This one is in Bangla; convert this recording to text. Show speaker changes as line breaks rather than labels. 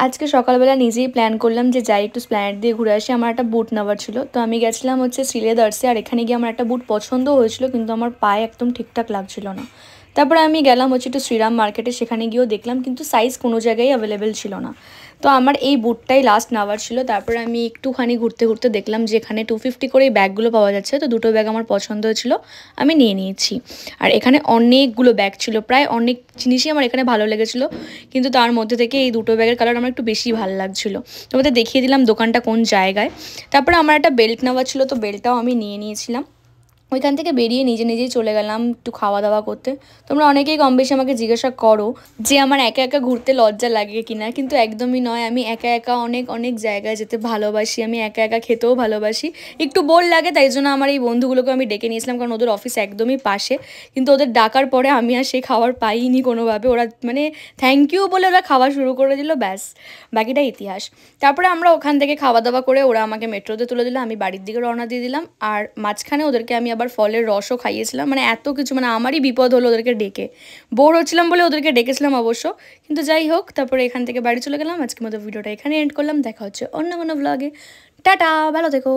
আজকে সকালবেলা নিজেই প্ল্যান করলাম যে যাই একটু স্প্ল্যানেড দিয়ে ঘুরে আসি। আমার একটা বুট নেওয়ার ছিল, তো আমি গেছিলাম হচ্ছে শ্রীলেদার্সে। আর এখানে গিয়ে আমার একটা বুট পছন্দও হয়েছিল, কিন্তু আমার পায়ে একদম ঠিকঠাক লাগছিল না। তারপরে আমি গেলাম হচ্ছে একটু শ্রীরাম মার্কেটে, সেখানে গিয়েও দেখলাম কিন্তু সাইজ কোনো জায়গায় অ্যাভেলেবেল ছিল না। তো আমার এই বুটটাই লাস্ট নেওয়ার ছিল। তারপরে আমি একটুখানি ঘুরতে ঘুরতে দেখলাম যে এখানে 250 করে এই ব্যাগগুলো পাওয়া যাচ্ছে, তো দুটো ব্যাগ আমার পছন্দ হয়েছিল, আমি নিয়ে নিয়েছি। আর এখানে অনেকগুলো ব্যাগ ছিল, প্রায় অনেক জিনিসই আমার এখানে ভালো লেগেছিলো, কিন্তু তার মধ্যে থেকে এই দুটো ব্যাগের কালার আমার একটু বেশি ভালো লাগছিলো। তোমাদের দেখিয়ে দিলাম দোকানটা কোন জায়গায়। তারপরে আমার একটা বেল্ট নেওয়া ছিল, তো বেল্টটাও আমি নিয়ে নিয়েছিলাম। ওইখান থেকে বেরিয়ে নিজে নিজেই চলে গেলাম একটু খাওয়া দাওয়া করতে। তোমরা অনেকেই কম বেশি আমাকে জিজ্ঞাসা করো যে আমার একা একা ঘুরতে লজ্জা লাগে কিনা, কিন্তু একদমই নয়। আমি একা একা অনেক অনেক জায়গায় যেতে ভালোবাসি, আমি একা একা খেতেও ভালোবাসি। একটু বোর লাগে, তাই জন্য আমার এই বন্ধুগুলোকে আমি ডেকে নিয়েছিলাম, কারণ ওদের অফিস একদমই পাশে। কিন্তু ওদের ডাকার পরে আমি আর সেই খাবার পাইনি কোনোভাবে। ওরা মানে থ্যাংক ইউ বলে ওরা খাওয়া শুরু করে দিল, ব্যাস বাকিটা ইতিহাস। তারপরে আমরা ওখান থেকে খাওয়া দাওয়া করে ওরা আমাকে মেট্রোতে তুলে দিল, আমি বাড়ির দিকে রওনা দিয়ে দিলাম। আর মাঝখানে ওদেরকে আমি আবার ফলের রসও খাইয়েছিলাম, মানে এত কিছু, মানে আমারই বিপদ হলো ওদেরকে ডেকে। বোর হচ্ছিলাম বলে ওদেরকে ডেকেছিলাম অবশ্য, কিন্তু যাই হোক। তারপরে এখান থেকে বাড়ি চলে গেলাম। আজকের মতো ভিডিওটা এখানে এন্ড করলাম, দেখা হচ্ছে অন্য কোনো ব্লগে। টাটা, ভালো থেকো।